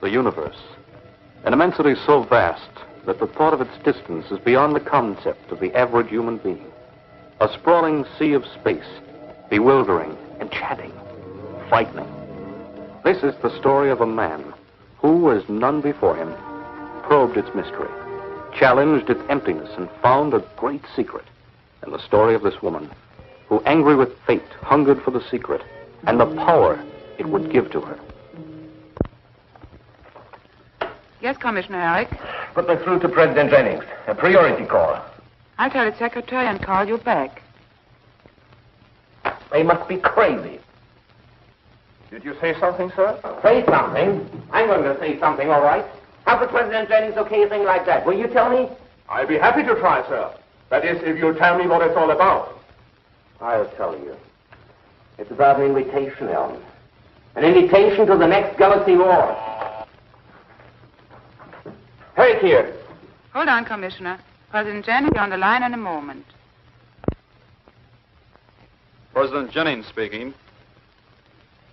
the universe. An immensity so vast that the thought of its distance is beyond the concept of the average human being. A sprawling sea of space, bewildering, enchanting, frightening. This is the story of a man who, as none before him, probed its mystery, challenged its emptiness, and found a great secret. And the story of this woman who, angry with fate, hungered for the secret and the power it would give to her. Yes, Commissioner Herrick? Put me through to President Jennings. A priority call. I'll tell its secretary and call you back. They must be crazy. Did you say something, sir? Say something? I'm going to say something, all right. How could President Jennings okay a thing like that? Will you tell me? I'll be happy to try, sir. That is, if you'll tell me what it's all about. I'll tell you. It's about an invitation, Elm. An invitation to the next Galaxy War. Herrick here. Hold on, Commissioner. President Jennings on the line in a moment. President Jennings speaking.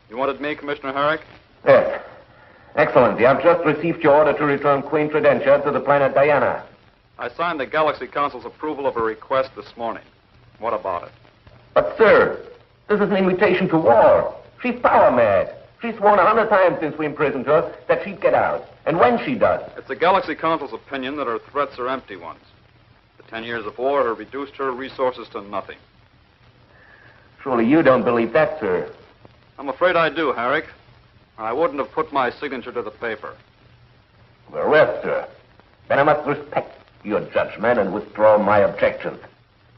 You wanted me, Commissioner Herrick? Yes. Excellency, I've just received your order to return Queen Tridentia to the planet Diana. I signed the Galaxy Council's approval of a request this morning. What about it? But, sir, this is an invitation to war. She's power mad. She's sworn 100 times since we imprisoned her that she'd get out. And when she does... It's the Galaxy Council's opinion that her threats are empty ones. The 10 years of war have reduced her resources to nothing. Surely you don't believe that, sir. I'm afraid I do, Herrick. I wouldn't have put my signature to the paper. Very well, sir. Then I must respect your judgment and withdraw my objections.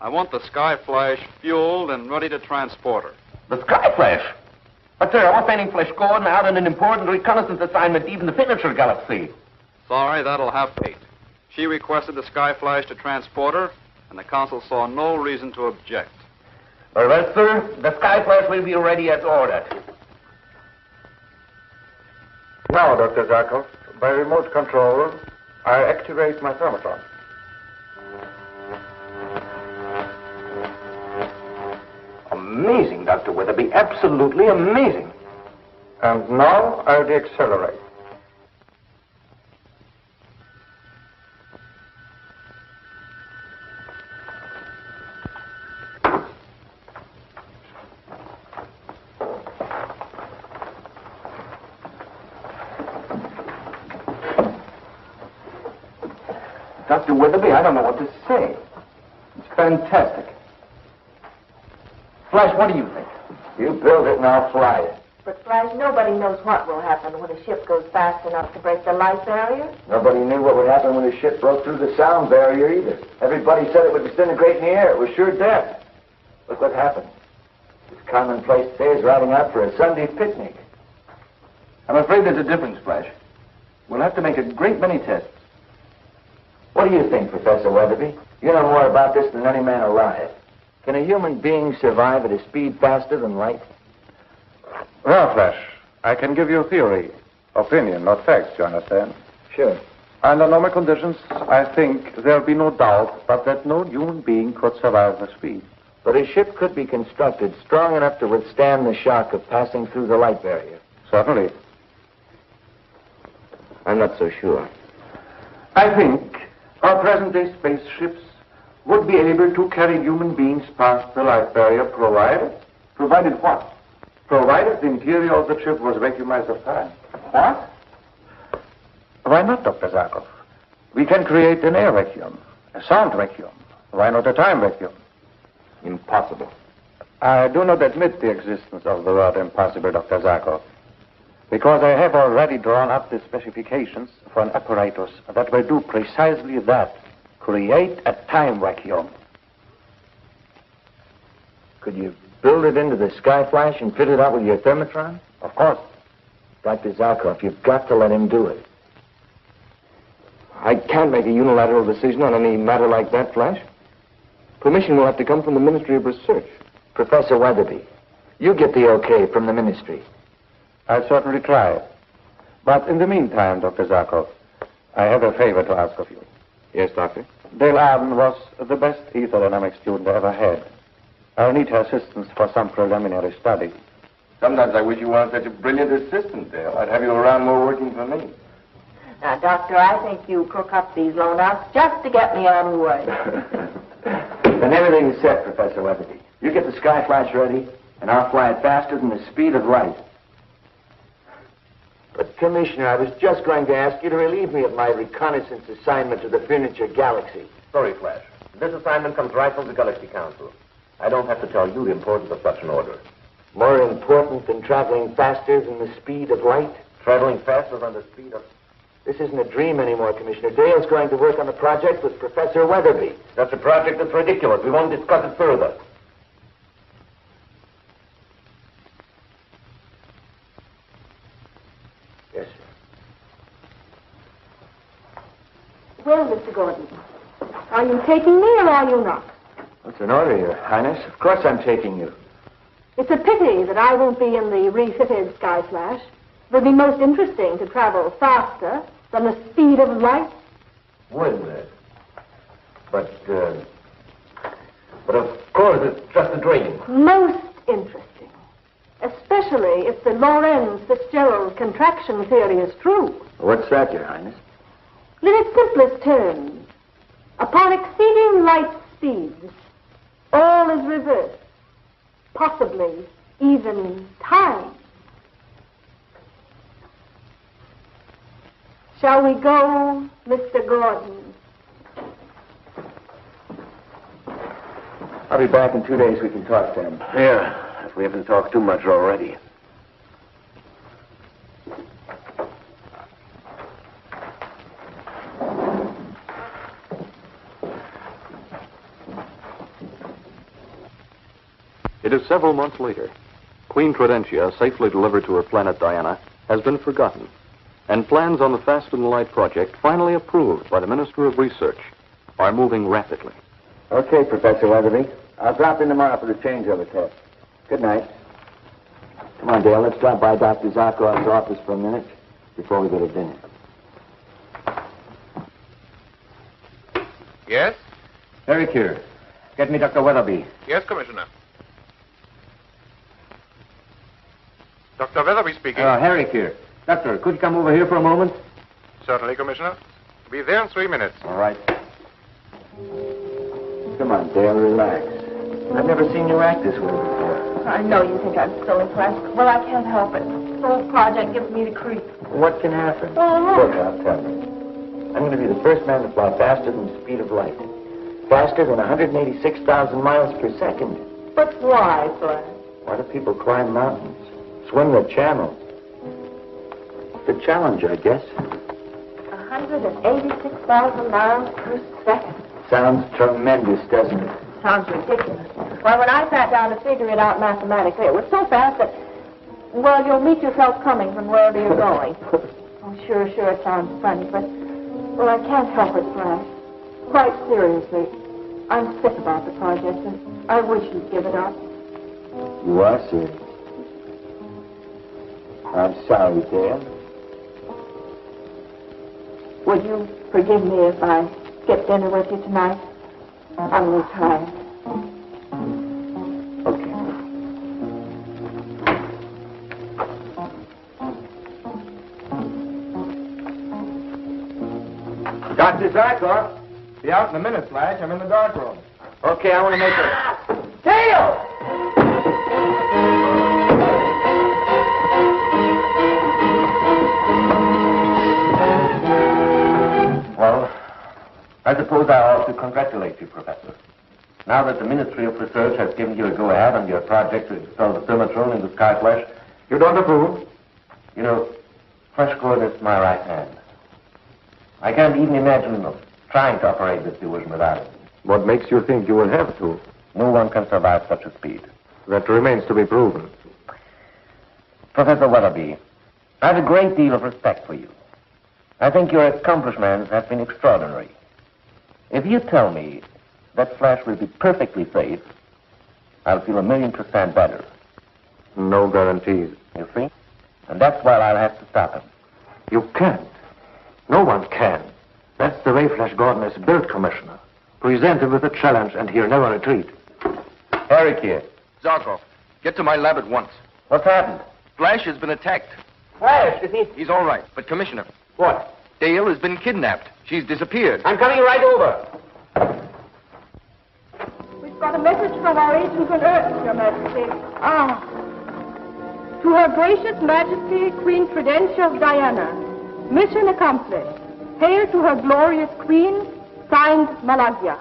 I want the Skyflash fueled and ready to transport her. The Skyflash? But, sir, I was sending Flash Gordon out on an important reconnaissance assignment even to finish her galaxy. Sorry, that'll have to wait. She requested the Skyflash to transport her, and the Council saw no reason to object. Very well, sir. The Skyflash will be ready as ordered. Now, Dr. Zarkov, by remote control, I activate my thermotron. Amazing, Dr. Weatherby. Absolutely amazing. And now I'll deaccelerate. Dr. Weatherby, I don't know what to say. It's fantastic. Flash, what do you think? You build it and I'll fly it. But, Flash, nobody knows what will happen when a ship goes fast enough to break the light barrier. Nobody knew what would happen when a ship broke through the sound barrier either. Everybody said it would disintegrate in the air. It was sure death. Look what happened. It's commonplace today is riding out for a Sunday picnic. I'm afraid there's a difference, Flash. We'll have to make a great many tests. What do you think, Professor Weatherby? You know more about this than any man alive. Can a human being survive at a speed faster than light? Well, Flash, I can give you a theory. Opinion, not facts, you understand? Sure. Under normal conditions, I think there'll be no doubt but that no human being could survive the speed. But a ship could be constructed strong enough to withstand the shock of passing through the light barrier. Certainly. I'm not so sure. I think our present-day spaceships would be able to carry human beings past the light barrier, provided what? Provided the interior of the ship was vacuumized of time. What? Why not, Dr. Zarkov? We can create an air vacuum, a sound vacuum. Why not a time vacuum? Impossible. I do not admit the existence of the word impossible, Dr. Zarkov, because I have already drawn up the specifications for an apparatus that will do precisely that. Create a time vacuum. Could you build it into the Skyflash and fit it out with your thermotron? Of course. Dr. Zarkov, you've got to let him do it. I can't make a unilateral decision on any matter like that, Flash. Permission will have to come from the Ministry of Research. Professor Weatherby, you get the okay from the ministry. I'll certainly try. But in the meantime, Dr. Zarkov, I have a favor to ask of you. Yes, Doctor? Dale Arden was the best ethodynamic student I ever had. I'll need her assistance for some preliminary study. Sometimes I wish you weren't such a brilliant assistant, Dale. I'd have you around more working for me. Now, Doctor, I think you cook up these loan-outs just to get me out of the way. Then everything is set, Professor Weatherby. You get the sky flash ready, and I'll fly it faster than the speed of light. But, Commissioner, I was just going to ask you to relieve me of my reconnaissance assignment to the Furniture Galaxy. Sorry, Flash. This assignment comes right from the Galaxy Council. I don't have to tell you the importance of such an order. More important than traveling faster than the speed of light? Traveling faster than the speed of... This isn't a dream anymore, Commissioner. Dale's going to work on the project with Professor Weatherby. That's a project that's ridiculous. We won't discuss it further. Yes, sir. Well, Mr. Gordon, are you taking me or are you not? What's an order, Your Highness? Of course I'm taking you. It's a pity that I won't be in the refitted Sky Flash. It would be most interesting to travel faster than the speed of light. Wouldn't it? But of course, it's just a dream. Most interesting. Especially if the Lorentz-Fitzgerald contraction theory is true. What's that, Your Highness? In its simplest terms, upon exceeding light speeds, all is reversed, possibly even time. Shall we go, Mr. Gordon? I'll be back in 2 days. We can talk then. Yeah, if we haven't talked too much already. It is several months later. Queen Tridentia, safely delivered to her planet Diana, has been forgotten, and plans on the Faster Than Light project, finally approved by the Minister of Research, are moving rapidly. Okay, Professor Weatherby. I'll drop in tomorrow for the changeover test. Good night. Come on, Dale. Let's drop by Dr. Zarkov's office for a minute before we go to dinner. Yes? Eric here. Get me Dr. Weatherby. Yes, Commissioner. Dr. Weatherby speaking. Herrick here. Doctor, could you come over here for a moment? Certainly, Commissioner. Be there in 3 minutes. All right. Come on, Dale. Relax. I've never seen you act this way before. I know you think I'm so impressed. Well, I can't help it. This whole project gives me the creeps. What can happen? Oh, Look, I'll tell you. I'm going to be the first man to fly faster than the speed of light. Faster than 186,000 miles per second. But why, Flash? Why do people climb mountains? Swim the channel? It's a challenge, I guess. 186,000 miles per second. Sounds tremendous, doesn't it? Sounds ridiculous. Why, when I sat down to figure it out mathematically, it was so fast that, well, you'll meet yourself coming from wherever you're going. Oh, sure, it sounds funny, but, well, I can't help it, Flash. Quite seriously, I'm sick about the project, and I wish you'd give it up. You are serious. I'm sorry, Dale. Would you forgive me if I skip dinner with you tonight? I'm really tired. Okay. Dr. Zarkov. Be out in a minute, Flash. I'm in the dark room. Okay, I want to make a... Dale! Well, I suppose I ought to congratulate you, Professor. Now that the Ministry of Research has given you a go-ahead on your project to install the thermotron in the Sky Flash, you don't approve? You know, Flash Gordon is my right hand. I can't even imagine of trying to operate this division without it. What makes you think you will have to? No one can survive such a speed. That remains to be proven. Professor Weatherby, I have a great deal of respect for you. I think your accomplishments have been extraordinary. If you tell me that Flash will be perfectly safe, I'll feel 1,000,000% better. No guarantees. You see? And that's why I'll have to stop him. You can't. No one can. That's the way Flash Gordon is built, Commissioner. Present him with a challenge, and he'll never retreat. Eric here. Zarkov, get to my lab at once. What's happened? Flash has been attacked. Flash, is he... He's all right, but Commissioner, What? Dale has been kidnapped. She's disappeared. I'm coming right over. We've got a message from our agent on Earth, Your Majesty. Ah. To Her Gracious Majesty, Queen Prudentia Diana. Mission accomplished. Hail to her glorious queen, signed Malaysia.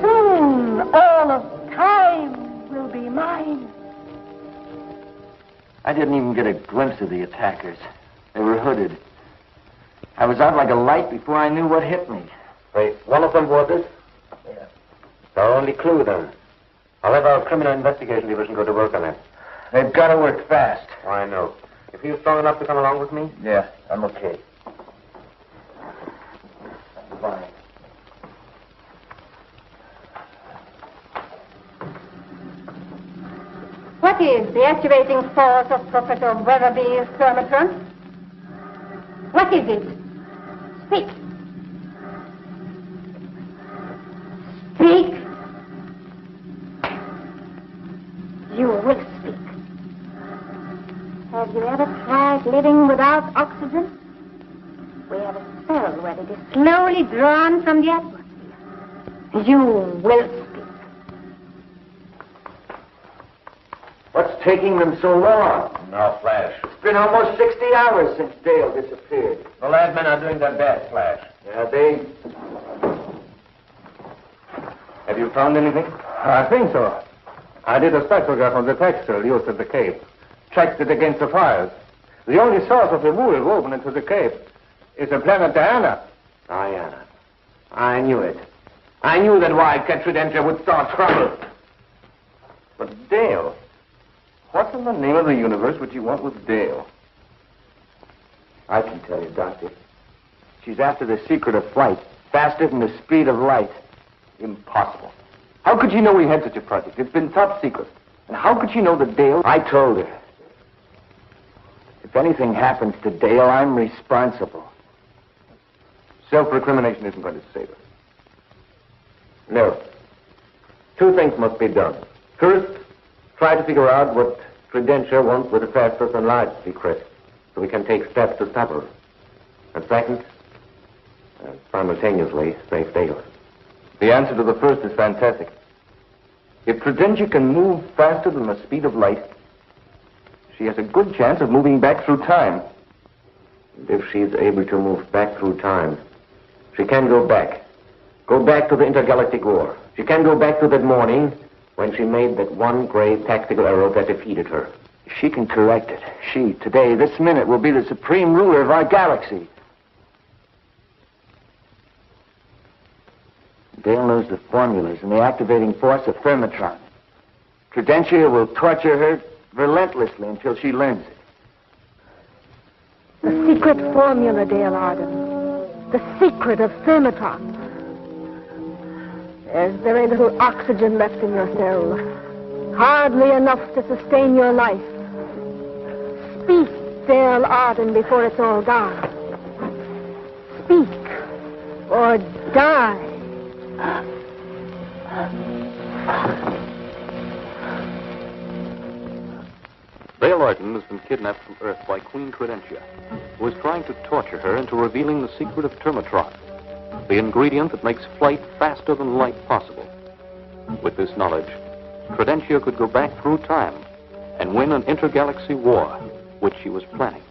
Soon all of time will be mine. I didn't even get a glimpse of the attackers. They were hooded. I was out like a light before I knew what hit me. Wait, one of them was it? Yeah. It's our only clue, then. I'll have our criminal investigation division go to work on it. They've got to work fast. I know. You feel strong enough to come along with me? Yeah, I'm okay. Fine. What is the activating force of Professor Weatherby's thermatron? What is it? Speak. Speak. You will speak. Have you ever tried living without oxygen? We have a cell where it is slowly drawn from the atmosphere. You will speak. What's taking them so long? No, Flash. It's been almost 60 hours since Dale disappeared. The lab men are doing their best, Flash. Yeah, they... Have you found anything? I think so. I did a spectrograph on the textile used at the Cape. Checked it against the fires. The only source of the wool woven into the Cape is the planet Diana. Diana. I knew it. I knew that Wildcat Tridentia would start trouble. But Dale? What's in the name of the universe would you want with Dale? I can tell you, Doctor. She's after the secret of flight, faster than the speed of light. Impossible. How could she know we had such a project? It's been top secret. And how could she know that Dale... I told her. If anything happens to Dale, I'm responsible. Self-recrimination isn't going to save her. No. Two things must be done. First, try to figure out what Tridentia wants with a faster than light secret, so we can take steps to stop her. And second, simultaneously, save Dale. The answer to the first is fantastic. If Tridentia can move faster than the speed of light, she has a good chance of moving back through time. And if she's able to move back through time, she can go back. Go back to the intergalactic war. She can go back to that morning when she made that one great tactical error that defeated her. She can correct it. She, today, this minute, will be the supreme ruler of our galaxy. Dale knows the formulas and the activating force of thermatron. Tridentia will torture her relentlessly until she learns it. The secret formula, Dale Arden. The secret of thermatron. There's very little oxygen left in your cell. Hardly enough to sustain your life. Speak, Dale Arden, before it's all gone. Speak, or die. Dale Arden has been kidnapped from Earth by Queen Tridentia, who is trying to torture her into revealing the secret of Thermatron, the ingredient that makes flight faster than light possible. With this knowledge, Tridentia could go back through time and win an intergalaxy war, which she was planning.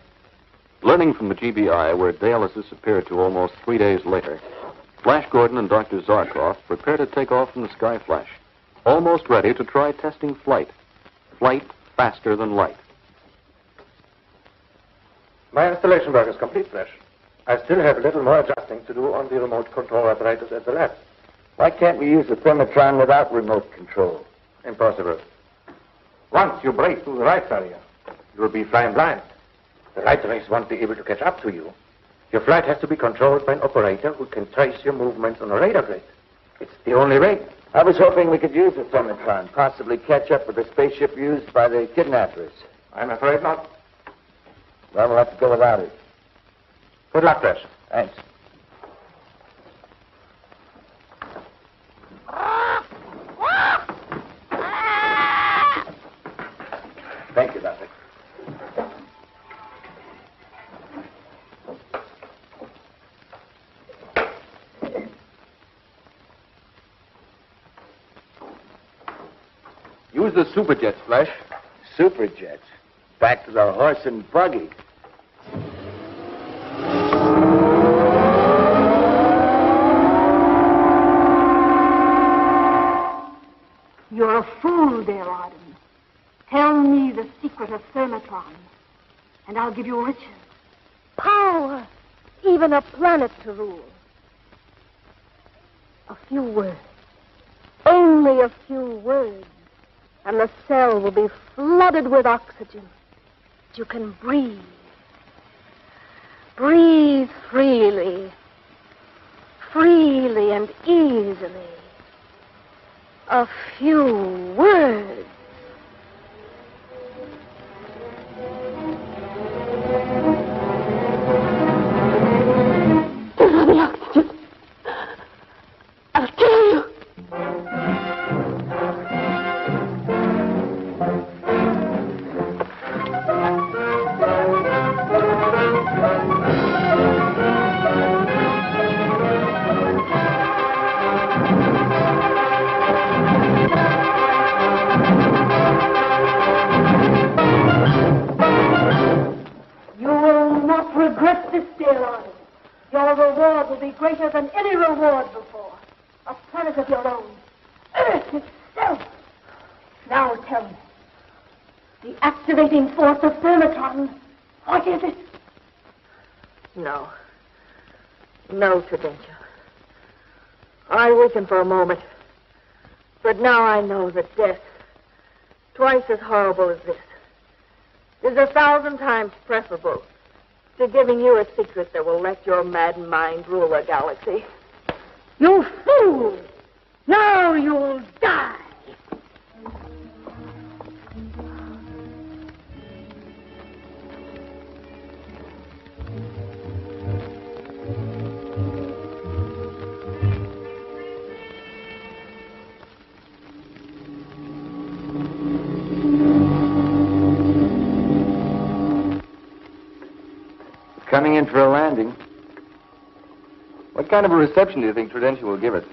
Learning from the GBI where Dale has disappeared to almost 3 days later, Flash Gordon and Dr. Zarkov prepare to take off from the Sky Flash, almost ready to try testing flight. Flight faster than light. My installation work is complete, Flash. I still have a little more adjusting to do on the remote control apparatus at the lab. Why can't we use the thermatron without remote control? Impossible. Once you break through the light barrier, you will be flying blind. The light rays won't be able to catch up to you. Your flight has to be controlled by an operator who can trace your movements on a radar grid. It's the only way. I was hoping we could use the thermatron, possibly catch up with the spaceship used by the kidnappers. I'm afraid not. Well, we'll have to go without it. Good luck, Flash. Thanks. Use the superjets, Flash. Superjets. Back to the horse and buggy. You're a fool, dear Arden. Tell me the secret of Thermotron, and I'll give you riches, power, even a planet to rule. A few words, only a few words, and the cell will be flooded with oxygen. You can breathe. Breathe freely, freely and easily. A few words. Turn on the oxygen. I'll kill you. Regret this, dear Arden. Your reward will be greater than any reward before. A planet of your own. Earth itself. Now tell me. The activating force of Thermotron. What is it? No. No, Tridentia. I weakened for a moment. But now I know that death, twice as horrible as this, is 1,000 times preferable to giving you a secret that will let your mad mind rule a galaxy. You fool! Now you'll die! Coming in for a landing. What kind of a reception do you think Tridentia will give us?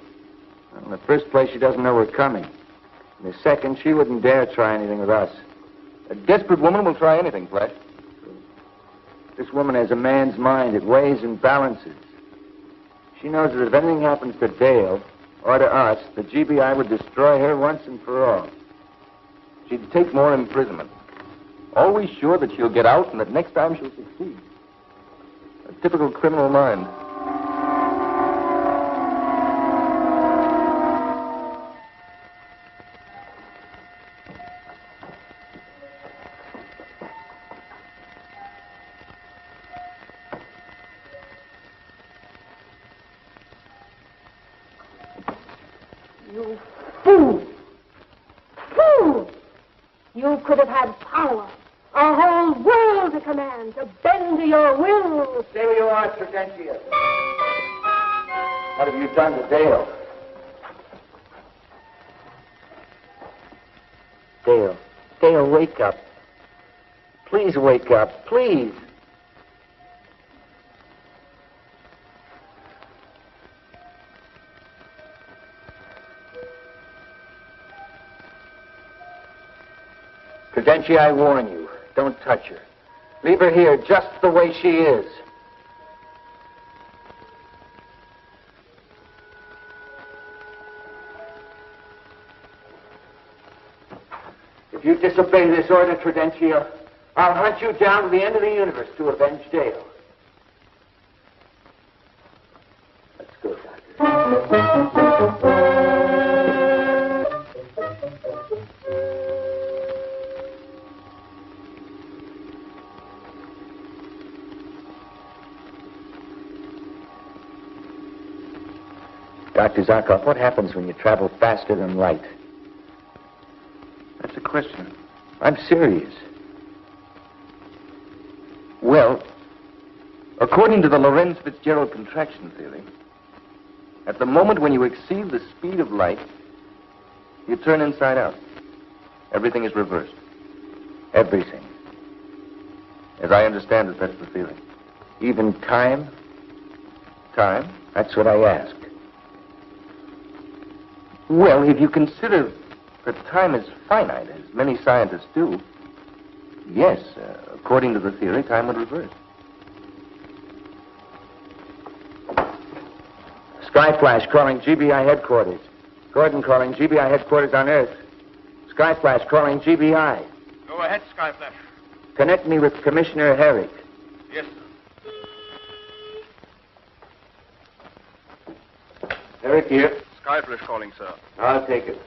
Well, in the first place, she doesn't know we're coming. In the second, she wouldn't dare try anything with us. A desperate woman will try anything, Flash. This woman has a man's mind. It weighs and balances. She knows that if anything happens to Dale or to us, the GBI would destroy her once and for all. She'd take more imprisonment. Always sure that she'll get out and that next time she'll succeed. A typical criminal mind. You fool! Fool! You could have had power. A whole world to command, to bend to your will. Stay where you are, Tridentia. What have you done to Dale? Dale. Dale, wake up. Please wake up. Please. Tridentia, I warn you. Don't touch her. Leave her here just the way she is. If you disobey this order, Tridentia, I'll hunt you down to the end of the universe to avenge Dale. Let's go, Doctor. Dr. Zarkov, what happens when you travel faster than light? That's a question. I'm serious. Well, according to the Lorentz Fitzgerald contraction theory, at the moment when you exceed the speed of light, you turn inside out. Everything is reversed. Everything. As I understand it, that's the theory. Even time? Time? That's what I asked. Well, if you consider But time is finite, as many scientists do. Yes, according to the theory, time would reverse. Skyflash calling GBI headquarters. Gordon calling GBI headquarters on Earth. Skyflash calling GBI. Go ahead, Skyflash. Connect me with Commissioner Herrick. Yes, sir. Herrick here. Skyflash calling, sir. I'll take it.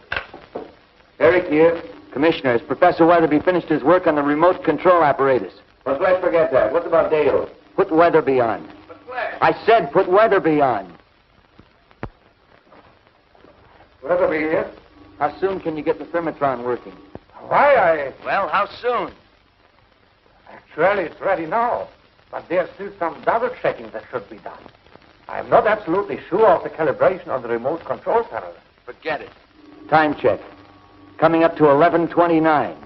Herrick here. Commissioner, has Professor Weatherby finished his work on the remote control apparatus? Well, let's forget that. What about Dale? Put Weatherby on. But Flash. I said put Weatherby on. Weatherby here? How soon can you get the thermotron working? Why, Well, how soon? Actually, it's ready now. But there's still some double checking that should be done. I'm not absolutely sure of the calibration on the remote control panel. Forget it. Time check. Coming up to 11:29.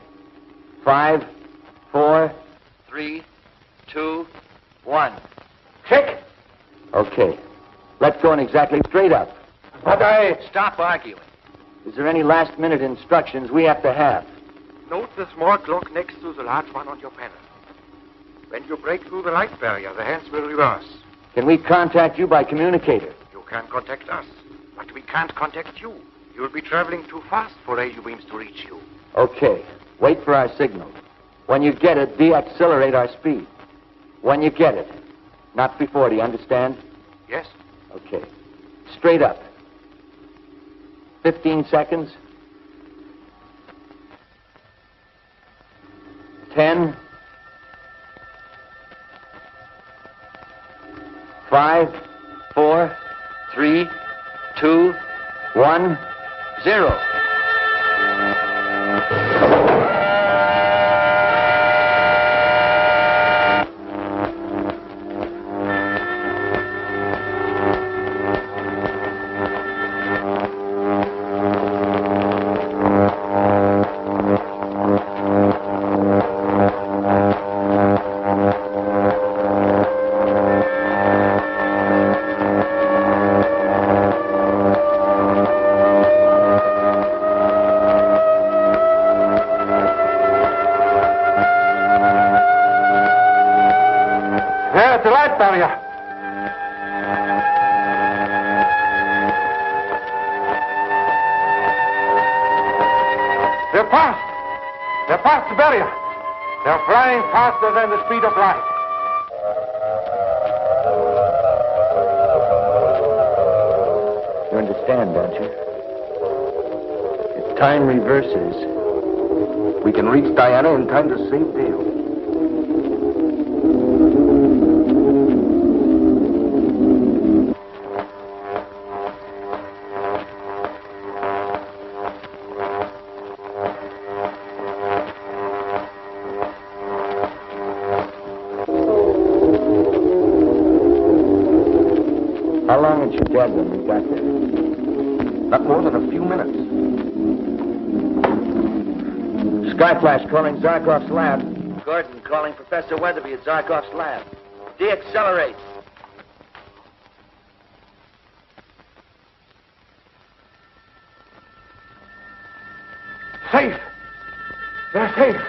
5, 4, 3, 2, 1. Check! Okay. Let's go in exactly straight up. But Stop arguing. Is there any last-minute instructions we have to have? Note the small clock next to the large one on your panel. When you break through the light barrier, the hands will reverse. Can we contact you by communicator? You can contact us, but we can't contact you. You'll be traveling too fast for radio beams to reach you. Okay. Wait for our signal. When you get it, deaccelerate our speed. When you get it. Not before, do you understand? Yes? Okay. Straight up. 15 seconds. 10. 5, 4, 3, 2, 1, 0. There's the light barrier. They're past. They're past the barrier. They're flying faster than the speed of light. You understand, don't you? If time reverses, We can reach Diana in time to save Dale. how long had she dead when we got there? Not more than a few minutes. Skyflash calling Zarkov's lab. Gordon calling Professor Weatherby at Zarkov's lab. Deaccelerate. Safe. They're safe.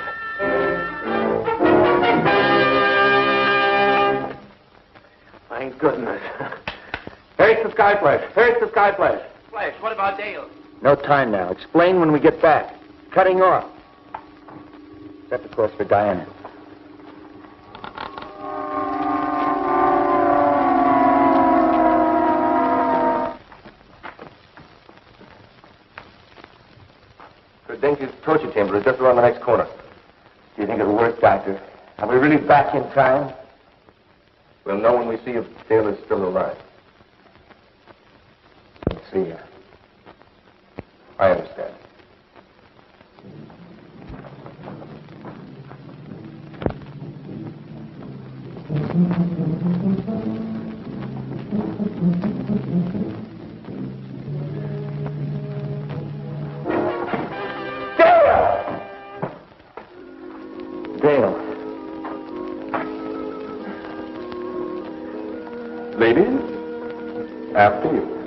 Thank goodness. Here's the Skyflash. Here's the Skyflash. Flash, what about Dale? No time now. Explain when we get back. Cutting off. Set the course for Diana. Kurdenki's torture chamber is just around the next corner. Do you think it'll work, Doctor? Are we really back in time? We'll know when we see if Dale is still alive. Let's see. I understand. Dale. Ladies, after you.